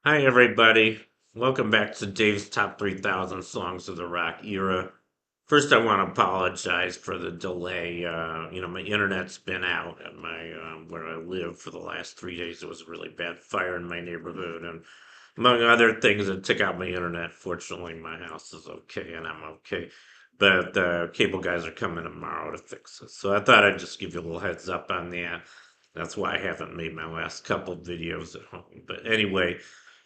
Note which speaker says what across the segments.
Speaker 1: Hi, everybody. Welcome back to Dave's Top 3,000 Songs of the Rock Era. First, I want to apologize for the delay. My internet's been out at my where I live for the last 3 days. It was a really bad fire in my neighborhood, and among other things, it took out my internet. Fortunately, my house is okay, and I'm okay. But the cable guys are coming tomorrow to fix it. So I thought I'd just give you a little heads up on that. That's why I haven't made my last couple videos at home. But anyway,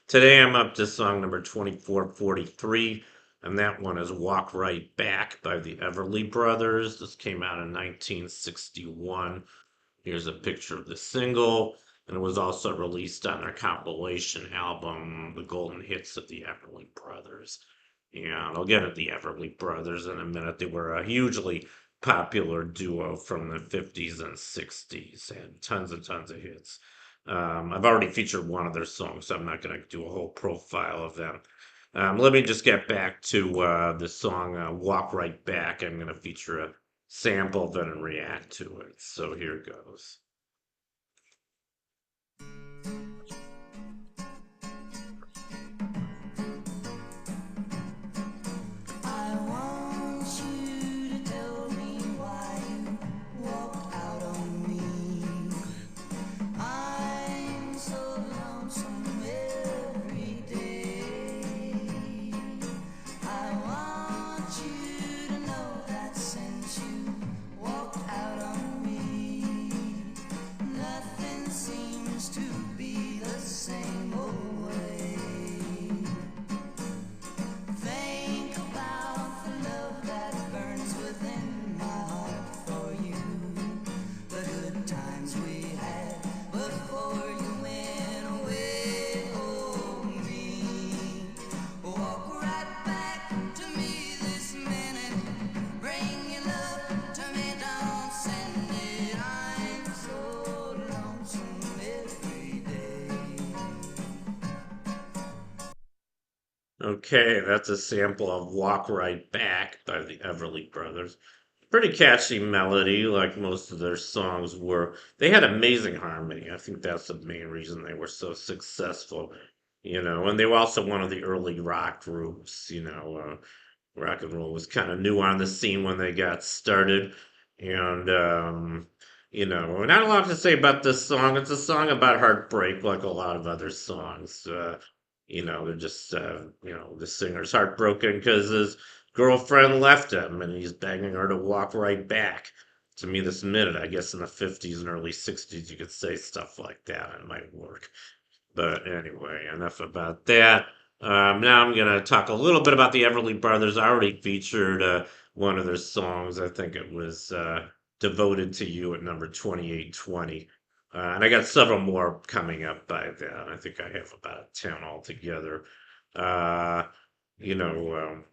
Speaker 1: today I'm up to song number 2443, and that one is Walk Right Back by the Everly Brothers. This came out in 1961. Here's a picture of the single, and it was also released on their compilation album, The Golden Hits of the Everly Brothers. And I'll get at the Everly Brothers in a minute. They were a hugely popular duo from the 50s and 60s, and tons and tons of hits. I've already featured one of their songs, so I'm not going to do a whole profile of them. Let me just get back to the song Walk Right Back. I'm going to feature a sample of it and react to it. So here goes.
Speaker 2: I want you to tell me why you walked out on me. I'm so lonesome every day. I want you to know that since you walked out on me, nothing seems to be the same old way. Think about the love that burns within my heart for you. The good times we had before you went away. Oh, me. Walk right back to me this minute. Bring your love to me, don't send it. I'm so lonesome every day.
Speaker 1: Okay, that's a sample of Walk Right Back by the Everly Brothers. Pretty catchy melody, like most of their songs were. They had amazing harmony. I think that's the main reason they were so successful, and they were also one of the early rock groups, rock and roll was kind of new on the scene when they got started. And, not a lot to say about this song. It's a song about heartbreak, like a lot of other songs. They're just, the singer's heartbroken because his girlfriend left him and he's begging her to walk right back. To me, this minute, I guess in the 50s and early 60s, you could say stuff like that. It might work. But anyway, enough about that. Now I'm going to talk a little bit about the Everly Brothers. I already featured one of their songs. I think it was Devoted to You at number 2820. And I got several more coming up by then. I think I have about 10 altogether. Uh, you know, um,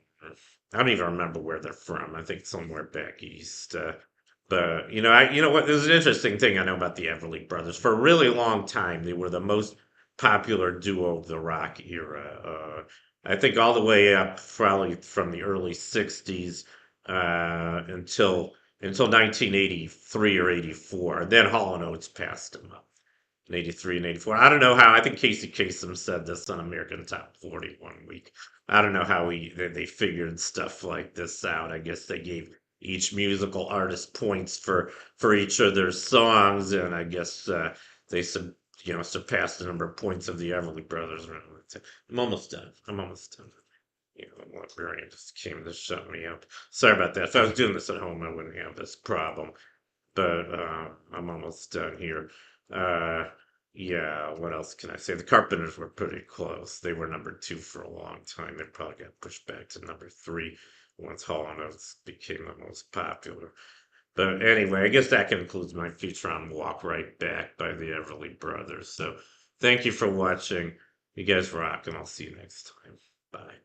Speaker 1: I don't even remember where they're from. I think somewhere back east. But you know what? There's an interesting thing I know about the Everly Brothers. For a really long time, they were the most popular duo of the rock era. I think all the way up probably from the early '60s until 1983 or '84. And then Hall and Oates passed them up in '83 and '84. I don't know how. I think Casey Kasem said this on American Top 40 one week. I don't know how they figured stuff like this out. I guess they gave each musical artist points for each of their songs, and I guess they surpassed the number of points of the Everly Brothers. I'm almost done. I'm almost done. The librarian just came to shut me up. Sorry about that. If I was doing this at home, I wouldn't have this problem. But I'm almost done here. Uh, yeah, what else can I say? The Carpenters were pretty close. They were number two for a long time. They probably got pushed back to number three once Hall and Oates became the most popular. But anyway, I guess that concludes my feature on Walk Right Back by the Everly Brothers. So thank you for watching. You guys rock, and I'll see you next time. Bye.